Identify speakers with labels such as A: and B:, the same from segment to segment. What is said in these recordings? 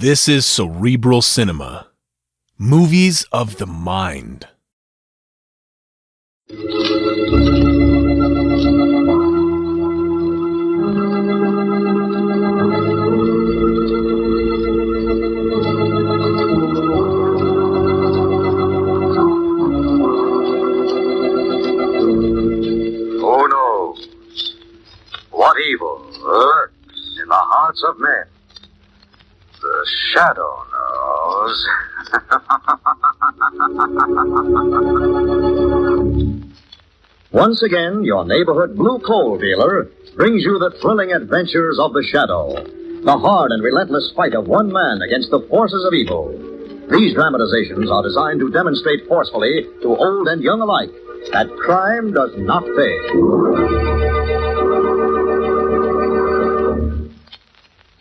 A: This is Cerebral Cinema. Movies of the mind.
B: Who knows what evil lurks in the hearts of men? The shadow knows. Once again, your neighborhood blue coal dealer brings you the thrilling adventures of the shadow, the hard and relentless fight of one man against the forces of evil. These dramatizations are designed to demonstrate forcefully to old and young alike that crime does not pay.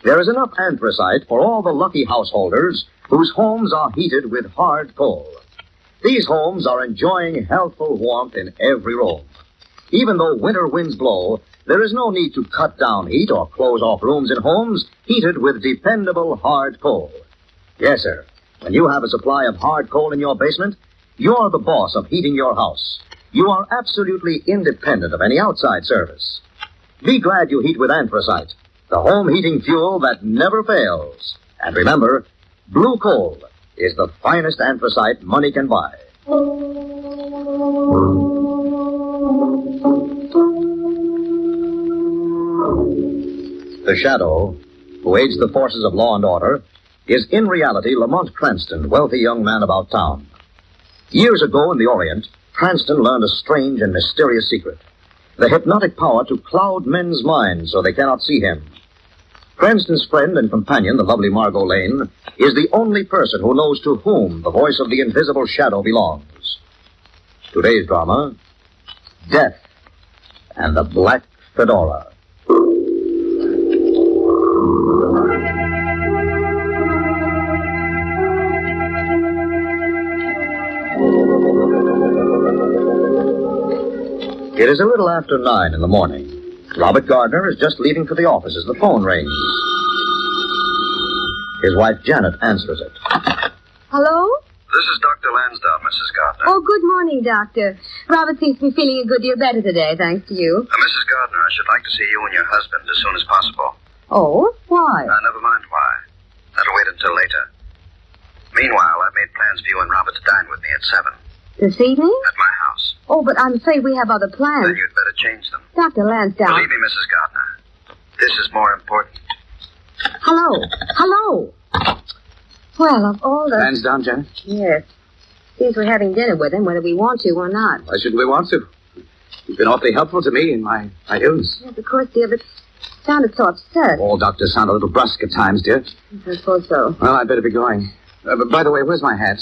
B: There is enough anthracite for all the lucky householders whose homes are heated with hard coal. These homes are enjoying healthful warmth in every room. Even though winter winds blow, there is no need to cut down heat or close off rooms in homes heated with dependable hard coal. Yes, sir. When you have a supply of hard coal in your basement, you're the boss of heating your house. You are absolutely independent of any outside service. Be glad you heat with anthracite, the home heating fuel that never fails. And remember, blue coal is the finest anthracite money can buy. The shadow, who aids the forces of law and order, is in reality Lamont Cranston, wealthy young man about town. Years ago in the Orient, Cranston learned a strange and mysterious secret: the hypnotic power to cloud men's minds so they cannot see him. Cranston's friend and companion, the lovely Margot Lane, is the only person who knows to whom the voice of the invisible shadow belongs. Today's drama, Death and the Black Fedora. It is a little after 9 in the morning. Robert Gardner is just leaving for the office as the phone rings. His wife, Janet, answers it.
C: Hello?
B: This is Dr. Lansdowne, Mrs. Gardner.
C: Oh, good morning, Doctor. Robert seems to be feeling a good deal better today, thanks to you.
B: Mrs. Gardner, I should like to see you and your husband as soon as possible.
C: Oh? Why?
B: Never mind why. That'll wait until later. Meanwhile, I've made plans for you and Robert to dine with me at 7.
C: This evening?
B: At my house.
C: Oh, but I'm afraid we have other plans.
B: Then you'd better change them.
C: Dr. Lansdowne.
B: Believe me, Mrs. Gardner, this is more important.
C: Hello? Hello? Well, of all the...
D: Lansdowne, Janet?
C: Yes. Seems we're having dinner with him, whether we want to or not.
D: Why shouldn't we want to? You've been awfully helpful to me in my illness.
C: Yes, of course, dear, but sounded so upset.
D: All doctors sound a little brusque at times, dear.
C: I suppose so.
D: Well, I'd better be going. But by the way, where's my hat?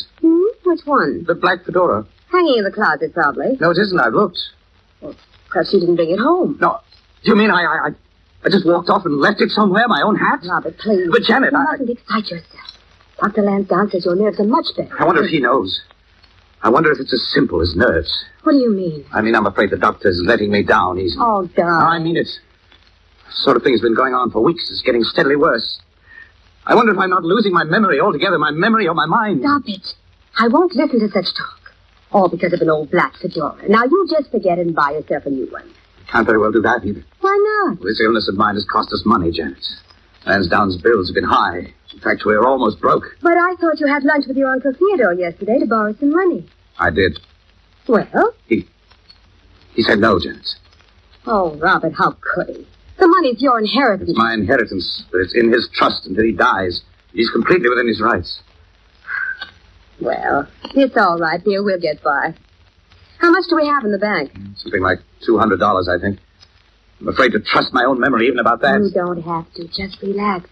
C: Which one?
D: The black fedora.
C: Hanging in the closet, probably.
D: No, it isn't. I've looked.
C: Well, perhaps you didn't bring it home.
D: No. Do you mean I just walked off and left it somewhere, my own hat?
C: Robert, please.
D: But, Janet,
C: You mustn't excite yourself. Dr. Lansdowne says your nerves are much better.
D: I wonder if he knows. I wonder if it's as simple as nerves.
C: What do you mean?
D: I mean, I'm afraid the doctor's letting me down. He's...
C: Oh, darling.
D: No, I mean it. The sort of thing has been going on for weeks. It's getting steadily worse. I wonder if I'm not losing my memory altogether, my memory or my mind.
C: Stop it. I won't listen to such talk. All because of an old black fedora. Now, you just forget it and buy yourself a new one.
D: I can't very well do that either.
C: Why not?
D: This illness of mine has cost us money, Janet. Lansdowne's bills have been high. In fact, we're almost broke.
C: But I thought you had lunch with your Uncle Theodore yesterday to borrow some money.
D: I did.
C: Well?
D: He said no, Janet.
C: Oh, Robert, how could he? The money's your inheritance.
D: It's my inheritance, but it's in his trust until he dies. He's completely within his rights.
C: Well, it's all right, dear. We'll get by. How much do we have in the bank?
D: Something like $200, I think. I'm afraid to trust my own memory even about that.
C: You don't have to. Just relax.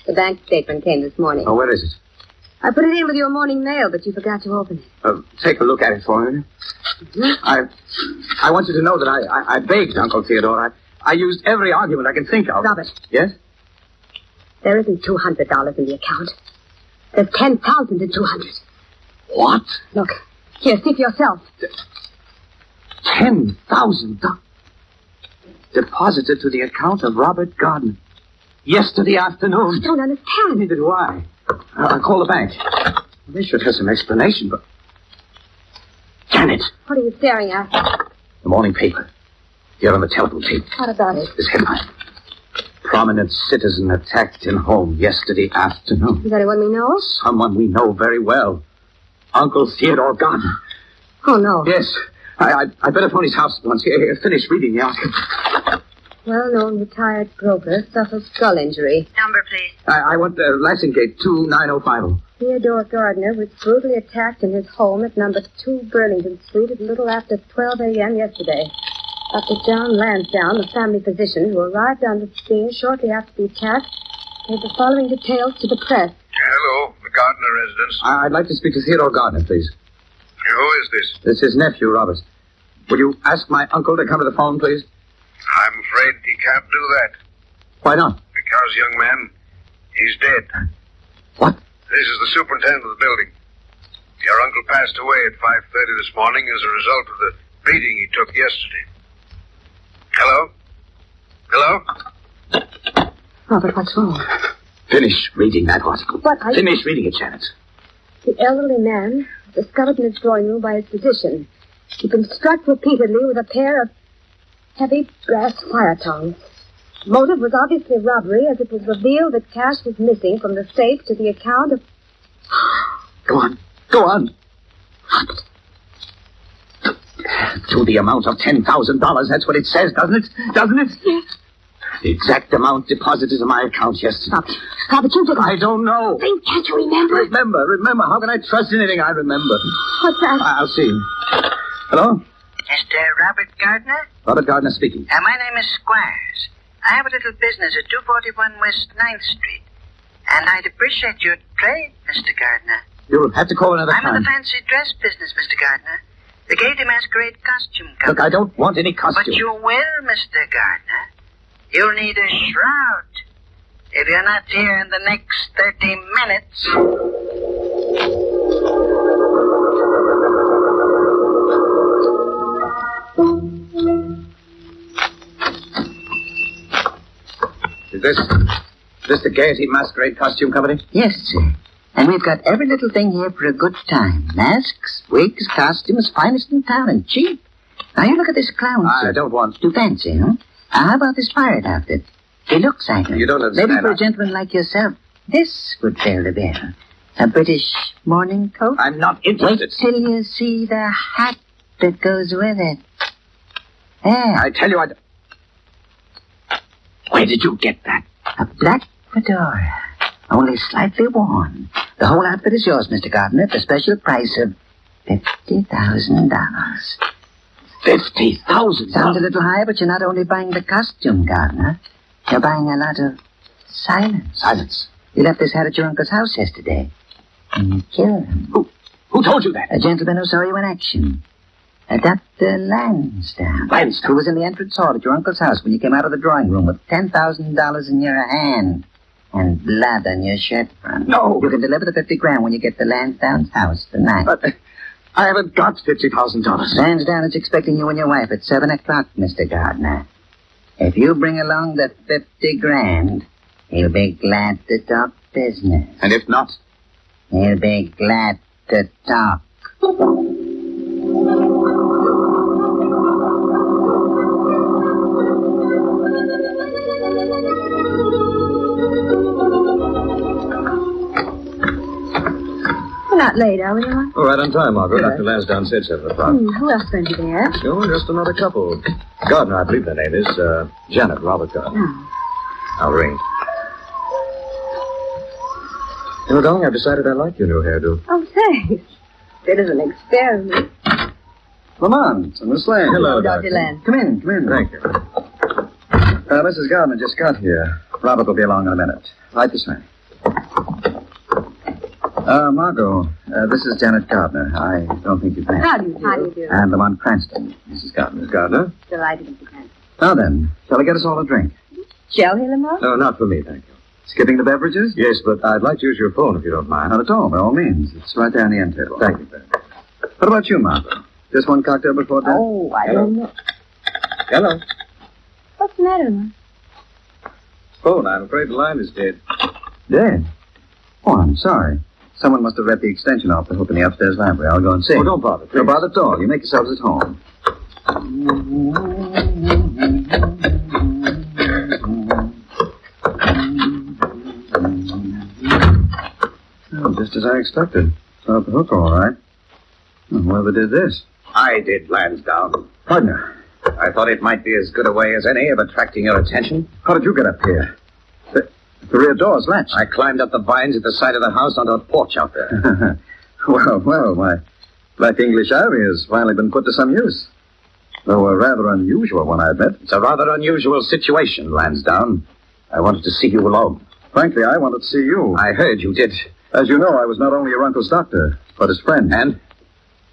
C: The bank statement came this morning.
D: Oh, where is it?
C: I put it in with your morning mail, but you forgot to open it.
D: Take a look at it for me.
C: Mm-hmm.
D: I want you to know that I begged Uncle Theodore. I used every argument I can think of.
C: Robert.
D: Yes?
C: There isn't $200 in the account. There's 10,200.
D: What?
C: Look. Here, see for yourself.
D: $10,000 deposited to the account of Robert Gardner yesterday afternoon.
C: I don't understand.
D: Neither do I. I'll call the bank. They should have some explanation, but... Janet!
C: What are you staring at?
D: The morning paper. Here on the telephone tape.
C: What about it?
D: This headline. Prominent citizen attacked in home yesterday afternoon.
C: Is that anyone we know?
D: Someone we know very well. Uncle Theodore Gardner.
C: Oh, no.
D: Yes. I better phone his house at once. Here, finish reading the article.
C: Well-known retired broker suffers skull injury.
E: Number, please.
D: I want Lexerot 29050.
C: Theodore Gardner was brutally attacked in his home at number 2 Burlington Street at a little after 12 a.m. yesterday. Dr. John Lansdowne, the family physician who arrived on the scene shortly after the attack, gave the following details to the press.
F: Hello, the Gardner residence.
D: I'd like to speak to Theodore Gardner, please.
F: Who is this?
D: This is nephew, Robert. Will you ask my uncle to come to the phone, please?
F: I'm afraid he can't do that.
D: Why not?
F: Because, young man, he's dead.
D: What?
F: This is the superintendent of the building. Your uncle passed away at 5:30 this morning as a result of the beating he took yesterday. Hello? Hello?
C: Robert, what's wrong?
D: Finish reading that article.
C: But
D: Finish reading it, Janet.
C: The elderly man was discovered in his drawing room by his physician. He'd been struck repeatedly with a pair of heavy brass fire tongs. Motive was obviously robbery, as it was revealed that cash was missing from the safe to the account of...
D: Go on. Go on. To the amount of $10,000. That's what it says, doesn't it? Doesn't it?
C: Yes.
D: The exact amount deposited in my account yesterday.
C: Robert, you did...
D: I don't know.
C: Then can't you remember?
D: Remember. How can I trust anything I remember?
C: What's that?
D: I'll see. Hello?
E: Mr. Robert Gardner?
D: Robert Gardner speaking.
E: My name is Squires. I have a little business at 241 West 9th Street. And I'd appreciate your trade, Mr. Gardner.
D: You'll have to call another
E: I'm
D: time.
E: in the fancy dress business, Mr. Gardner. The Gaiety Masquerade costume company.
D: Look, I don't want any costume.
E: But you will, Mr. Gardner. You'll need a shroud. If you're not here in the next 30 minutes...
D: Is this the Gaiety Masquerade Costume Company?
E: Yes, sir. And we've got every little thing here for a good time. Masks, wigs, costumes, finest in town and cheap. Now, you look at this clown, sir.
D: I don't want...
E: Too fancy, huh? How about this pirate outfit? He looks like him.
D: You don't understand.
E: Maybe for a gentleman like yourself, this would fill the bill. A British morning coat?
D: I'm not interested.
E: Wait till you see the hat that goes with it. There.
D: I tell you, Where did you get that?
E: A black fedora. Only slightly worn. The whole outfit is yours, Mr. Gardner, at the special price of $50,000.
D: $50,000?
E: Sounds a little high, but you're not only buying the costume, Gardner. You're buying a lot of silence.
D: Silence?
E: You left this hat at your uncle's house yesterday. And you killed him.
D: Who told you that?
E: A gentleman who saw you in action. Dr. Lansdowne.
D: Lansdowne?
E: Who was in the entrance hall at your uncle's house when you came out of the drawing room with $10,000 in your hand and blood on your shirt front.
D: No.
E: You can deliver the $50,000 when you get to Lansdowne's house tonight.
D: But I haven't got $50,000.
E: Lansdowne is expecting you and your wife at 7 o'clock, Mr. Gardner. If you bring along the $50,000, he'll be glad to talk business.
D: And if not?
E: He'll be glad to talk.
C: We're not late, are we, Ron?
G: All right on time, Margaret.
C: Good.
G: Dr. Lansdowne said 7 o'clock.
C: Who else going to be there?
G: Oh, just another couple. Gardner, I believe their name is, Janet, Robert Gardner.
C: Oh.
G: I'll ring. You know, darling, I've decided I like your new hairdo.
C: Oh, thanks. It is an experiment.
D: Lamont, Miss Lane.
G: Hello,
C: Dr. Land.
D: Come in.
G: Thank you.
D: Mrs. Gardner just got here. Robert will be along in a minute. Right this way. Margot, this is Janet Gardner. I don't think you've met.
C: How do you do? How do you do?
D: And Lamont Cranston, Mrs. Gardner. Miss Gardner?
C: Delighted, Mr. Cranston.
D: Now then, shall I get us all a drink?
C: Shall he, Lamont?
G: No, not for me, thank you.
D: Skipping the beverages?
G: Yes, but I'd like to use your phone if you don't mind.
D: Not at all, by all means. It's right there on the end table.
G: Thank you, Ben.
D: What about you, Margot? Just one cocktail before dinner?
C: Oh, I don't know.
G: Hello.
C: What's the matter, Lamont?
G: Phone, I'm afraid the line is dead.
D: Dead?
G: Oh, I'm sorry. Someone must have let the extension off the hook in the upstairs library. I'll go and see.
B: Oh, don't bother, please.
G: Don't bother at all. You make yourselves at home. Oh, just as I expected. It's off the hook, all right. Oh, whoever did this?
D: I did, Lansdowne.
G: Partner,
D: I thought it might be as good a way as any of attracting your attention.
G: how did you get up here? The rear door's latched.
D: I climbed up the vines at the side of the house onto a porch out there.
G: Well, my black English ivy has finally been put to some use. Though a rather unusual one, I admit.
D: It's a rather unusual situation, Lansdowne. I wanted to see you alone.
G: Frankly, I wanted to see you.
D: I heard you did.
G: As you know, I was not only your uncle's doctor, but his friend.
D: And?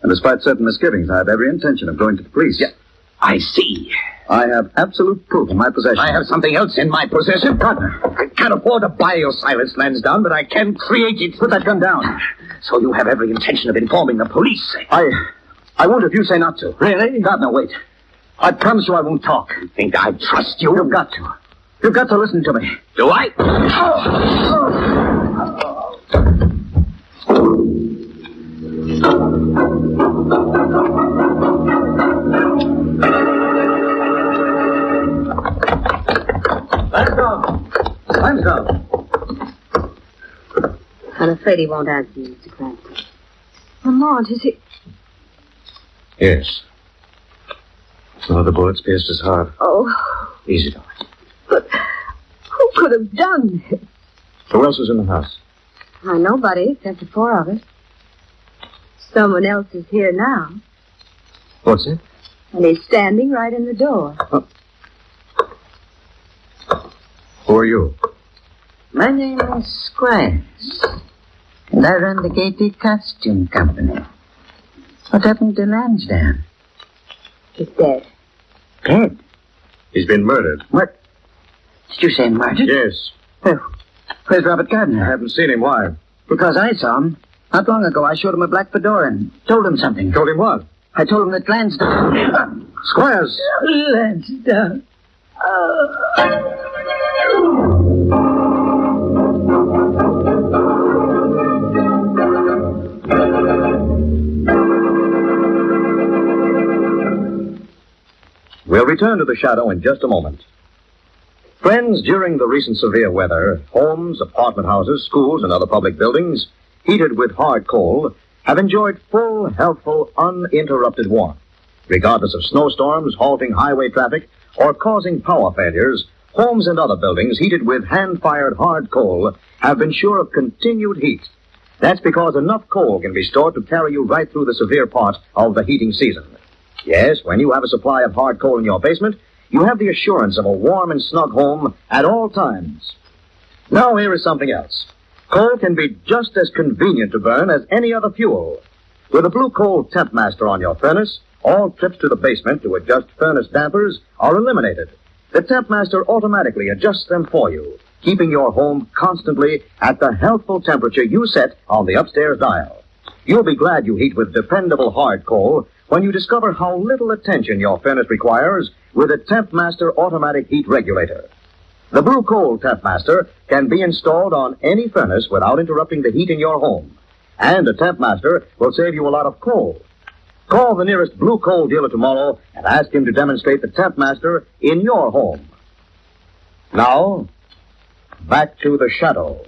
G: And despite certain misgivings, I have every intention of going to the police.
D: Yeah, I see.
G: I have absolute proof in my possession.
D: I have something else in my possession.
G: Partner.
D: I can't afford to buy your silence, Lansdowne, but I can create it.
G: Put that gun down.
D: So you have every intention of informing the police.
G: I won't if you say not to.
D: Really?
G: Gardner, wait. I promise you I won't talk.
D: You think I trust you?
G: You've got to. You've got to listen to me.
D: Do I?
G: Lansdowne.
C: I'm afraid he won't answer you, Mr. Cranston. Lamont, is he...
G: Yes. Some of the bullets pierced his heart.
C: Oh,
G: Easy, darling.
C: but who could have done this?
G: Who else was in the house?
C: Nobody, except the four of us. Someone else is here now,
G: What's it?
C: and he's standing right in the door.
G: Who are you?
E: My name is Squires, and I run the Gated Costume Company. What happened to Lansdowne?
C: He's dead.
E: Dead?
G: He's been murdered.
E: What? Did you say murdered?
G: Yes.
E: Where's Robert
G: I
E: Gardner?
G: haven't seen him. Why?
E: Because I saw him. Not long ago, I showed him a black fedora and told him something.
G: Told him what?
E: I told him that Lansdowne...
G: Squires!
E: Lansdowne.
B: We'll return to the shadow in just a moment. Friends, during the recent severe weather, homes, apartment houses, schools, and other public buildings, heated with hard coal, have enjoyed full, healthful, uninterrupted warmth. Regardless of snowstorms, halting highway traffic, or causing power failures, homes and other buildings heated with hand-fired hard coal have been sure of continued heat. That's because enough coal can be stored to carry you right through the severe part of the heating season. Yes, when you have a supply of hard coal in your basement, you have the assurance of a warm and snug home at all times. Now here is something else. Coal can be just as convenient to burn as any other fuel. With a Blue Coal Temp Master on your furnace, all trips to the basement to adjust furnace dampers are eliminated. The Temp Master automatically adjusts them for you, keeping your home constantly at the healthful temperature you set on the upstairs dial. You'll be glad you heat with dependable hard coal when you discover how little attention your furnace requires with a Temp Master automatic heat regulator. The Blue Coal Temp Master can be installed on any furnace without interrupting the heat in your home. And a Temp Master will save you a lot of coal. Call the nearest Blue Coal dealer tomorrow and ask him to demonstrate the Temp Master in your home. Now, back to the shadow.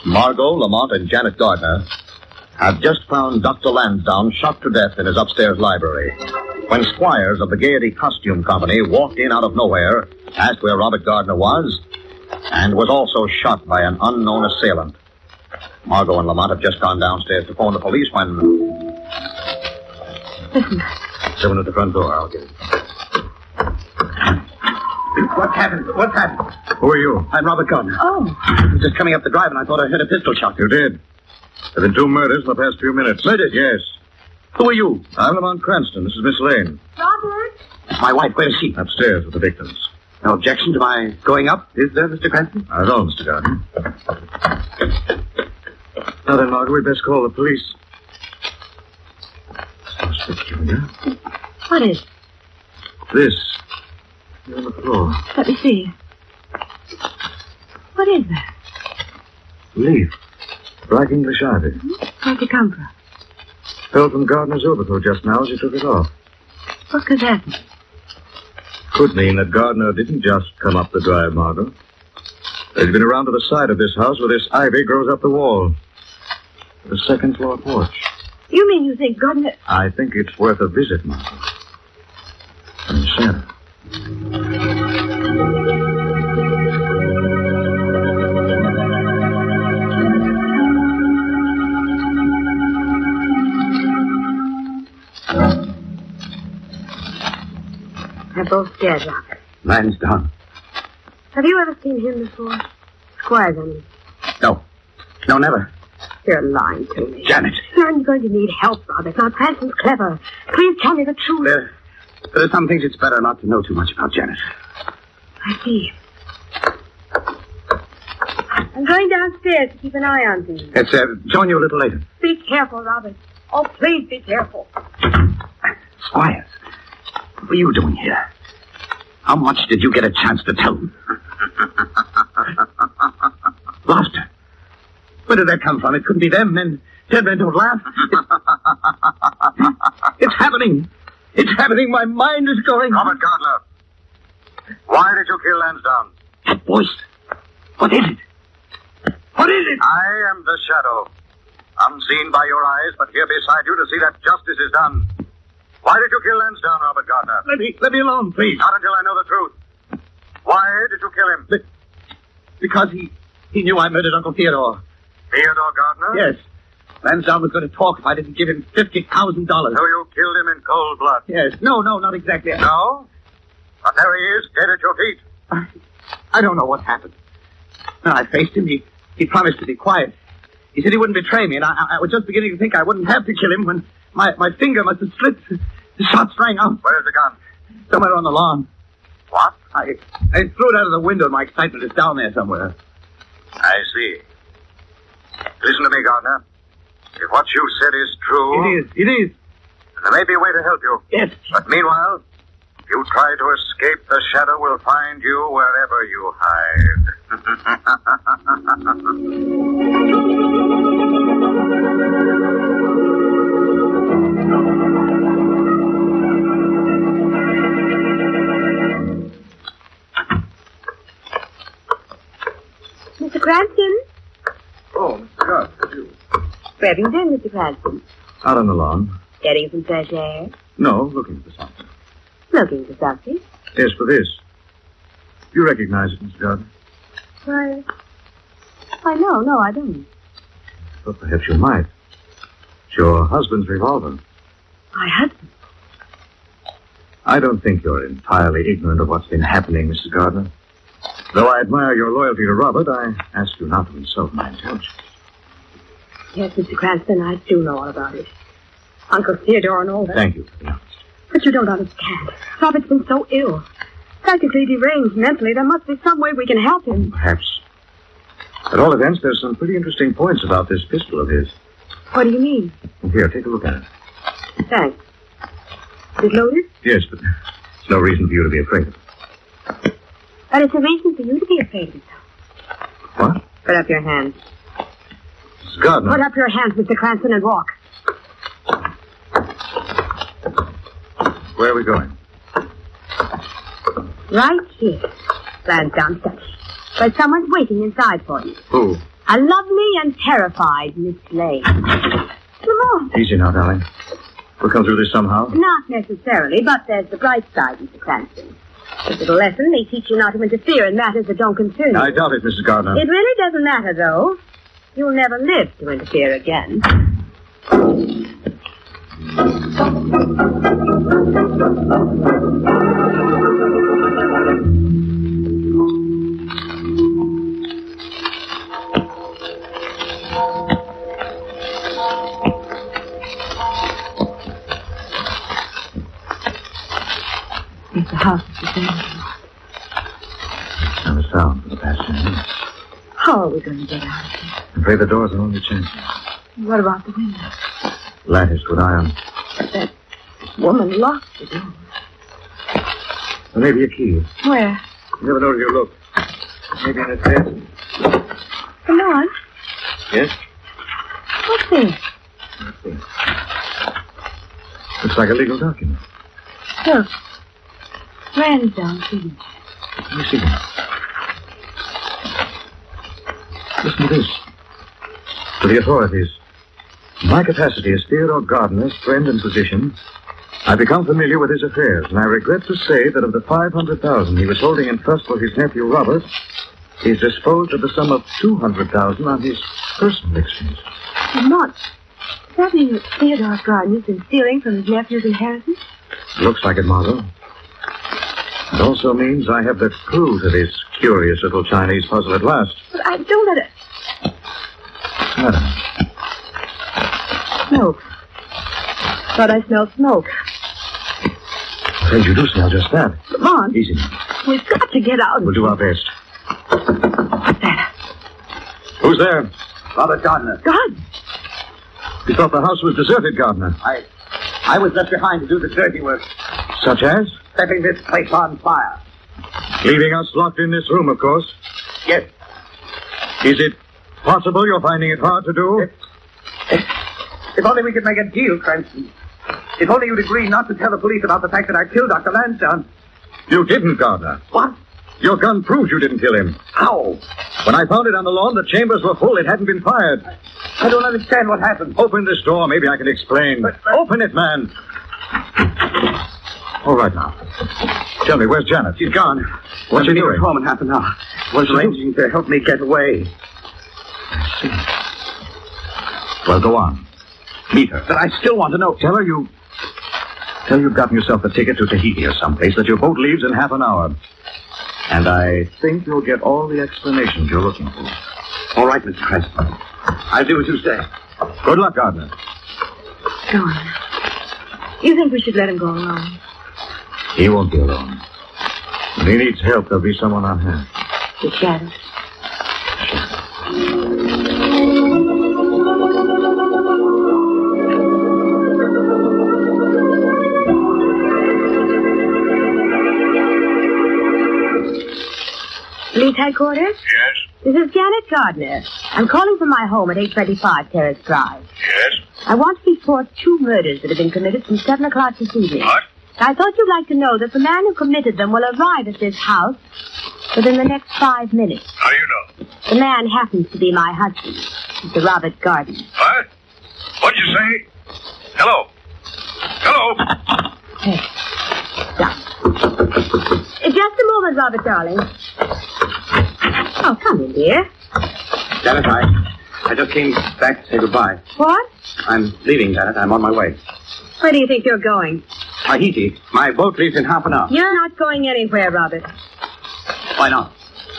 B: Margot, Lamont, and Janet Gardner have just found Dr. Lansdowne shot to death in his upstairs library. When Squires of the Gaiety Costume Company walked in out of nowhere, asked where Robert Gardner was, and was also shot by an unknown assailant. Margot and Lamont have just gone downstairs to phone the police when... Someone at the front door. I'll get it.
D: What happened? What happened?
G: Who are you?
D: I'm Robert Gardner.
C: Oh,
D: I was just coming up the drive and I thought I heard a pistol shot.
G: You did. There have been 2 murders in the past few minutes.
D: Murders?
G: Yes.
D: Who are you?
G: I'm Lamont Cranston. This is Miss Lane.
C: Robert?
D: My wife. Where is she?
G: Upstairs with the victims.
D: No objection to my going up, is there, Mr. Cranston?
G: Not at all, Mr. Gardner. Now then, Margaret, we'd best call the police. Peculiar.
C: What is?
G: This. On the floor.
C: Let me see. What is that?
G: Leaf. Black English ivy.
C: Where'd it come from?
G: Fell from Gardner's overcoat just now as he took it off.
C: What could that mean?
G: Could mean that Gardner didn't just come up the drive, Margot. He's been around to the side of this house where this ivy grows up the wall. The second floor porch.
C: You mean you think Gardner...
G: I think it's worth a visit, Margot. And Sarah.
C: They're both dead, Rock.
D: Man's down.
C: Have you ever seen him before? Squires, I mean.
D: No. No, never.
C: You're lying to me.
D: Janet.
C: I'm going to need help, Robert. Now, Cranston's clever. Please tell me the truth.
D: There are some things it's better not to know too much about, Janet.
C: I see. I'm going downstairs to keep an eye on things.
D: It's join you a little later.
C: Be careful, Robert. Oh, please be careful.
D: Squires, what were you doing here? How much did you get a chance to tell them? Laughter. Where did that come from? It couldn't be them. Dead men don't laugh. It's happening. It's happening. My mind is going.
F: Robert Gardner, why did you kill Lansdowne?
D: That voice. What is it? What is it?
F: I am the shadow. Unseen by your eyes, but here beside you to see that justice is done. Why did you kill Lansdowne, Robert Gardner?
D: Let me alone, please.
F: Not until I know the truth. Why did you kill him?
D: Because he knew I murdered Uncle Theodore.
F: Theodore Gardner?
D: Yes. Lansdowne was going to talk if I didn't give him $50,000.
F: So you killed him in cold blood?
D: Yes. No, not exactly.
F: No? But there he is, dead at your feet.
D: I don't know what happened. When I faced him, he promised to be quiet. He said he wouldn't betray me, and I was just beginning to think I wouldn't have to kill him when my finger must have slipped. The shot sprang out.
F: Where's the gun?
D: Somewhere on the lawn.
F: What?
D: I threw it out of the window. My excitement is down there somewhere.
F: I see. Listen to me, Gardner. If what you said is true...
D: It is.
F: There may be a way to help you.
D: Yes.
F: But meanwhile, if you try to escape, the shadow will find you wherever you hide.
C: Mr. Cranston?
G: Oh, Mr. Gardner, you.
C: Where have you been, Mr. Cranston?
G: Out on the lawn.
C: Getting some fresh air?
G: No, looking for something.
C: Looking for something?
G: Yes, for this. You recognize it, Mr. Gardner?
C: Why, no, I don't.
G: But perhaps you might. It's your husband's revolver.
C: My husband?
G: I don't think you're entirely ignorant of what's been happening, Mrs. Gardner. Though I admire your loyalty to Robert, I ask you not to insult my intelligence.
C: Yes, Mr. Cranston, I do know all about it. Uncle Theodore and all that.
G: Thank you for the honesty.
C: But you don't understand. Robert's been so ill. Practically deranged mentally. There must be some way we can help him.
G: Perhaps. At all events, there's some pretty interesting points about this pistol of his.
C: What do you mean?
G: Here, take a look at it.
C: Thanks. Is it loaded?
G: Yes, but there's no reason for you to be afraid of it.
C: But it's a reason for you to be afraid of yourself.
G: What?
C: Put up your hands.
G: Mrs. Gardner.
C: Put up your hands, Mr. Cranston, and walk.
G: Where are we going?
C: Right here. Lansdowne study. But someone's waiting inside for you.
G: Who?
C: A lovely and terrified Miss Lane. Come on.
G: Easy now, darling. We'll come through this somehow.
C: Not necessarily, but there's the bright side, Mr. Cranston. This little lesson may teach you not to interfere in matters that don't concern you.
G: I doubt it, Mrs. Gardner.
C: It really doesn't matter, though. You'll never live to interfere again. If the house is the same.
G: Not a sound for the past 10 minutes.
C: How are we going to get out of here?
G: I'm afraid the door's our only chance.
C: What about the window?
G: Latticed with iron.
C: woman locked the door.
G: There may be a key.
C: Where?
G: You never know till you look. Maybe in his desk.
C: Come on.
G: Yes?
C: What's this?
G: Let's see. Looks like a legal document.
C: Look. Lansdowne signature.
G: Let me see that. Listen to this. To the authorities. In my capacity as Theodore Gardner's friend and physician, I become familiar with his affairs, and I regret to say that of the $500,000 he was holding in trust for his nephew Robert, he's disposed of the sum of $200,000 on his personal expense.
C: Lamont, does that mean that Theodore Gardner's been stealing from his nephew's inheritance?
G: Looks like it, Margot. It also means I have the clue to this curious little Chinese puzzle at last.
C: But I don't let it...
G: Madam.
C: Smoke. Thought I smelled smoke.
G: Afraid you do smell just that.
C: Lamont.
G: Easy.
C: We've got to get out.
G: We'll do our best.
C: What's that?
G: Who's there?
D: Robert Gardner.
C: God!
G: We thought the house was deserted, Gardner.
D: I was left behind to do the dirty work,
G: Such as?
D: setting this place on fire.
G: Leaving us locked in this room, of course.
D: Yes.
G: Is it possible you're finding it hard to do?
D: If only we could make a deal, Cranston. If only you'd agree not to tell the police about the fact that I killed Dr. Lansdowne.
G: You didn't, Gardner.
D: What?
G: Your gun proves you didn't kill him.
D: How?
G: When I found it on the lawn, the chambers were full. It hadn't been fired.
D: I don't understand what happened.
G: Open this door. Maybe I can explain.
D: But-
G: Open it, man. All right, now. Tell me, where's Janet?
D: She's gone.
G: What's she
D: She'll be
G: doing?
D: at home in half an hour. Was arranging to help me get away.
G: Well, go on.
D: Meet her. But I still want to know.
G: Tell her you've gotten yourself a ticket to Tahiti or someplace, that your boat leaves in half an hour. And I think you'll get all the explanations you're looking for.
D: All right, Mr. Cranston. I'll do as you say.
G: Good luck, Gardner.
C: Go on. You think we should let him go alone?
G: He won't be alone. When he needs help, there'll be someone on hand.
C: The shadows. Police headquarters?
F: Yes?
C: This is Janet Gardner. I'm calling from my home at 825 Terrace Drive.
F: Yes?
C: I want to report 2 murders that have been committed since 7 o'clock this evening.
F: What?
C: I thought you'd like to know that the man who committed them will arrive at this house within the next 5 minutes.
F: How do you know?
C: The man happens to be my husband, Mr. Robert Gardner.
F: What? What'd you say? Hello? Hello?
C: Hey, stop. Just a moment, Robert, darling. Oh, come in, dear.
D: Janet, I just came back to say goodbye.
C: What?
D: I'm leaving, Janet. I'm on my way.
C: Where do you think you're going?
D: Tahiti. My boat leaves in half an hour.
C: You're not going anywhere, Robert.
D: Why not?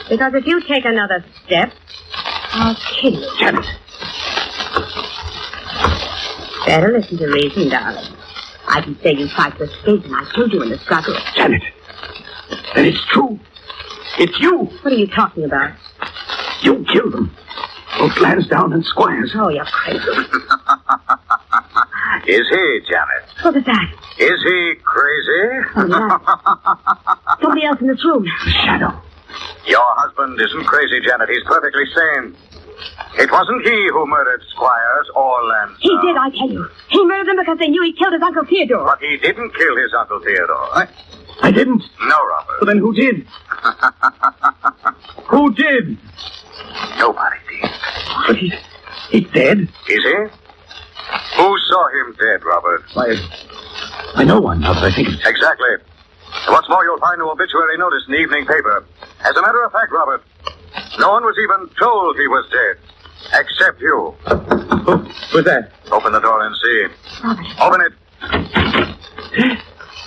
C: Because if you take another step, I'll kill you.
D: Janet.
C: Better listen to reason, darling. I can say you tried to escape and I killed you in the struggle.
D: Janet. And it's true. It's you.
C: What are you talking about?
D: You killed them. Both Lansdowne and Squires.
C: Oh, you're crazy.
B: Is he, Janet?
C: What was that?
B: Is he crazy?
C: Oh, yeah. Somebody else in this room.
D: The shadow.
B: Your husband isn't crazy, Janet. He's perfectly sane. It wasn't he who murdered Squires or Lansdowne.
C: He did, I tell you. He murdered them because they knew he killed his Uncle Theodore.
B: But he didn't kill his Uncle Theodore.
D: I didn't.
B: No, Robert.
D: Well, then who did? Who did?
B: Nobody did.
D: But he's dead.
B: Is he? Who saw him dead, Robert?
D: Why, I know one now that I think of it.
B: Exactly. What's more, you'll find an obituary notice in the evening paper. As a matter of fact, Robert, no one was even told he was dead. Except you.
D: Who's that?
B: Open the door and see.
C: Robert.
B: Open it.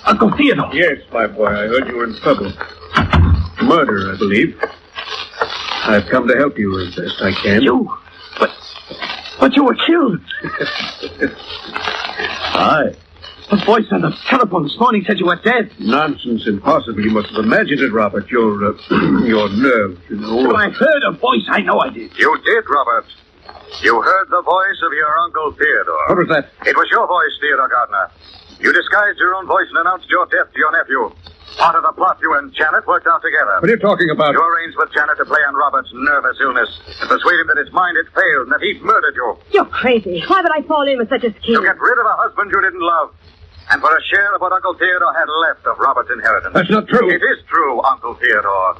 D: Uncle Theodore.
H: Yes, my boy, I heard you were in trouble. Murder, I believe. I've come to help you as best I can.
D: You? But you were killed.
H: Aye.
D: The voice on the telephone this morning said you were dead.
H: Nonsense, impossible. You must have imagined it, Robert. Your nerves, you know.
D: But I heard a voice. I know I did.
B: You did, Robert. You heard the voice of your Uncle Theodore.
H: What was that?
B: It was your voice, Theodore Gardner.
G: You disguised your own voice and announced your death to your nephew. Part of the plot you and Janet worked out together.
H: What are you talking about?
G: You arranged with Janet to play on Robert's nervous illness and persuade him that his mind had failed and that he'd murdered you.
C: You're crazy. Why would I fall in with such a scheme?
G: To get rid of a husband you didn't love. And for a share of what Uncle Theodore had left of Robert's inheritance.
H: That's not true.
G: It is true, Uncle Theodore.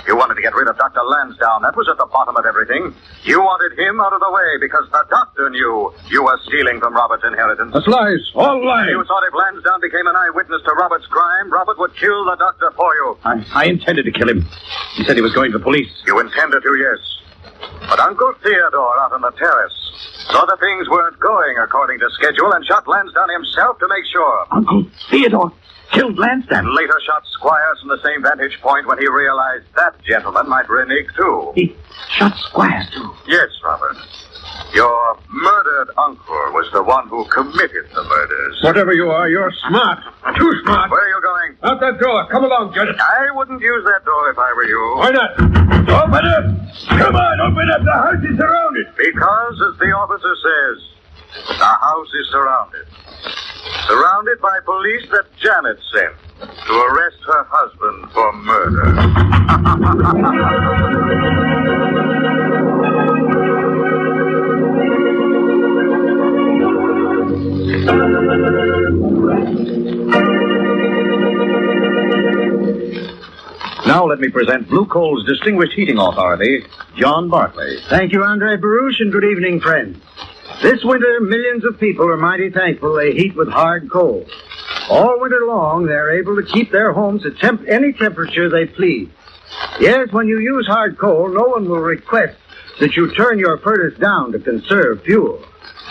G: You wanted to get rid of Dr. Lansdowne. That was at the bottom of everything. You wanted him out of the way because the doctor knew you were stealing from Robert's inheritance.
H: That's lies. All lies.
G: You thought if Lansdowne became an eyewitness to Robert's crime, Robert would kill the doctor for you.
H: I intended to kill him. He said he was going to the police.
G: You intended to, yes. But Uncle Theodore out on the terrace saw that things weren't going according to schedule and shot Lansdowne himself to make sure.
H: Uncle Theodore killed Lansdowne.
G: Later shot Squires from the same vantage point when he realized that gentleman might renege too.
H: He shot Squires, too.
G: Yes, Robert. Your murdered uncle was the one who committed the murders.
H: Whatever you are, you're smart. Too smart.
G: Where are you going?
H: Out that door. Come along, Judge.
G: I wouldn't use that door if I were you.
H: Why not? Open up! Come on, open up. The house is surrounded.
G: Because, as the officer says, the house is surrounded. Surrounded by police that Janet sent to arrest her husband for murder.
B: Now let me present Blue Coal's distinguished heating authority, John Barclay.
I: Thank you, Andre Baruch, and good evening, friends. This winter, millions of people are mighty thankful they heat with hard coal. All winter long, they're able to keep their homes at any temperature they please. Yes, when you use hard coal, no one will request that you turn your furnace down to conserve fuel.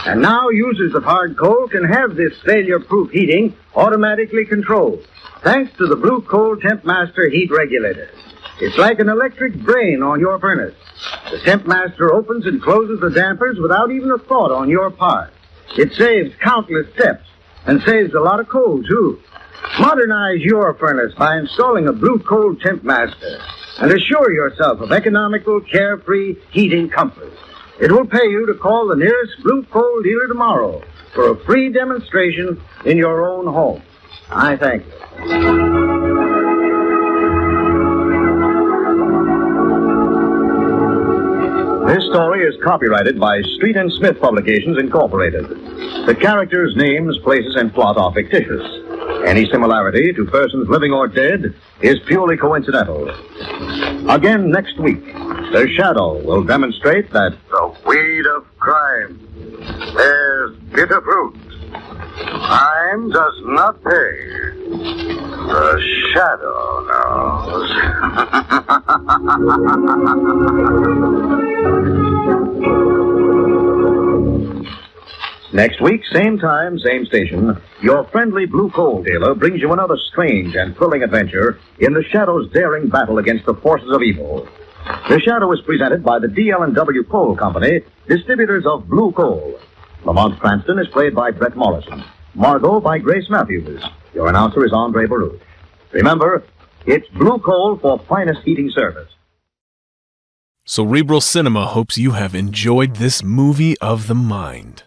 I: And now users of hard coal can have this failure-proof heating automatically controlled, thanks to the Blue Coal Temp Master heat regulator. It's like an electric brain on your furnace. The Temp Master opens and closes the dampers without even a thought on your part. It saves countless steps and saves a lot of coal, too. Modernize your furnace by installing a Blue Coal Temp Master and assure yourself of economical, carefree heating comfort. It will pay you to call the nearest Blue Coal dealer tomorrow for a free demonstration in your own home. I thank you.
B: This story is copyrighted by Street and Smith Publications, Incorporated. The characters, names, places, and plot are fictitious. Any similarity to persons living or dead is purely coincidental. Again next week, The Shadow will demonstrate that
G: The weed of crime bears bitter fruit. Crime does not pay. The shadow knows.
B: next week, same time, same station, your friendly Blue Coal dealer brings you another strange and thrilling adventure in The Shadow's daring battle against the forces of evil. The Shadow is presented by the DL&W Coal Company, distributors of Blue Coal. Lamont Cranston is played by Brett Morrison. Margot by Grace Matthews. Your announcer is Andre Baruch. Remember, it's Blue Coal for finest heating service.
A: Cerebral Cinema hopes you have enjoyed this movie of the mind.